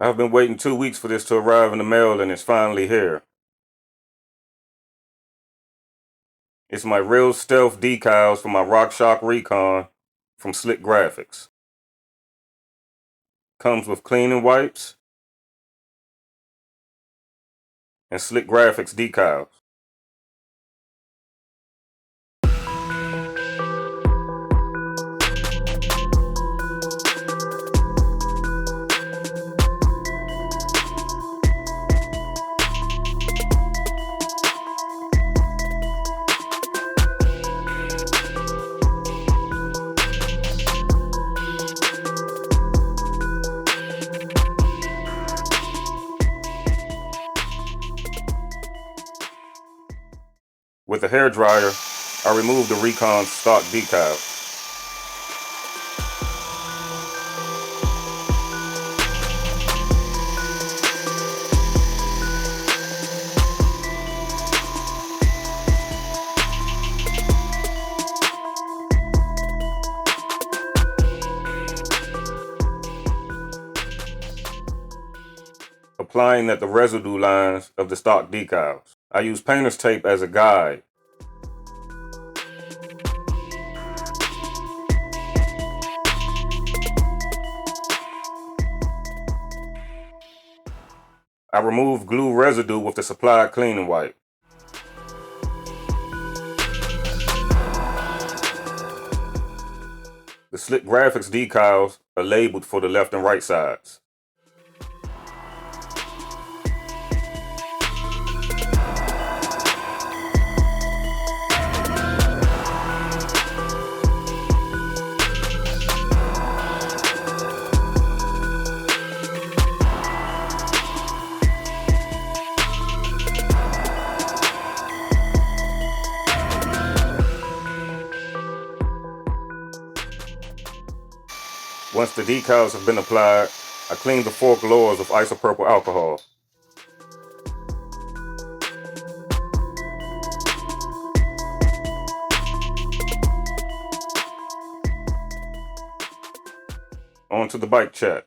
I've been waiting 2 weeks for this to arrive in the mail, and it's finally here. It's my real stealth decals for my RockShox Recon from SLIK Graphics. Comes with cleaning wipes and SLIK Graphics decals. With a hairdryer, I removed the Recon stock decals. Applying at the residue lines of the stock decals. I use painter's tape as a guide. I remove glue residue with the supplied cleaning wipe. The SLIK Graphics decals are labeled for the left and right sides. Once the decals have been applied, I clean the fork lowers with isopropyl alcohol. On to the bike check.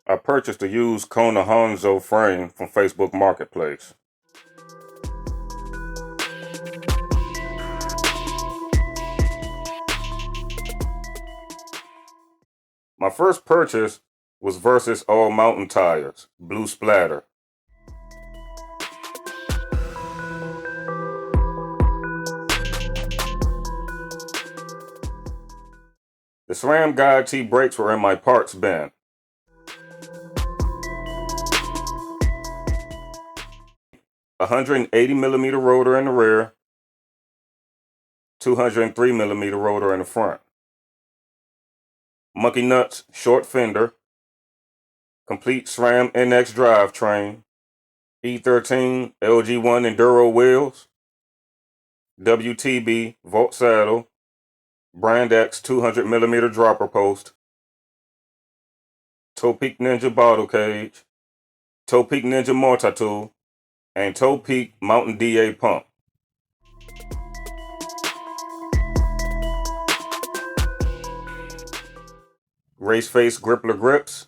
I purchased a used KONA Honzo frame from Facebook Marketplace. My first purchase was Versus All Mountain Tires, blue splatter. The SRAM Guide T brakes were in my parts bin. A 180mm rotor in the rear, 203mm rotor in the front. Monkey Nuts short fender, complete SRAM NX drivetrain, E13 LG1 Enduro wheels, WTB Volt saddle, Brand X 200mm dropper post, Topeak Ninja bottle cage, Topeak Ninja multi-tool, and Topeak Mountain DA pump. Race face grippler grips,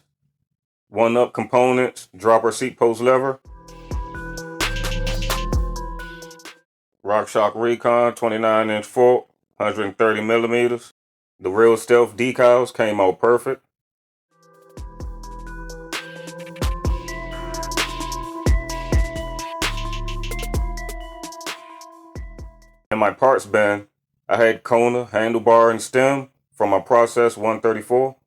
1-up components, dropper seat post lever, RockShox Recon 29-inch fork, 130mm. The real stealth decals came out perfect. In my parts bin, I had KONA handlebar and stem from my Process 134.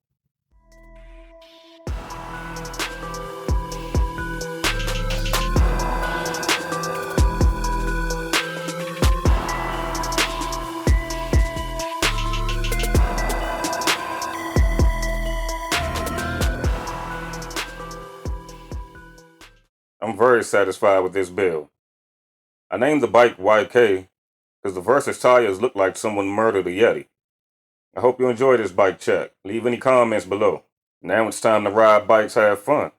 I'm very satisfied with this build. I named the bike YK because the Versus tires look like someone murdered a Yeti. I hope you enjoyed this bike check. Leave any comments below. Now it's time to ride bikes, have fun.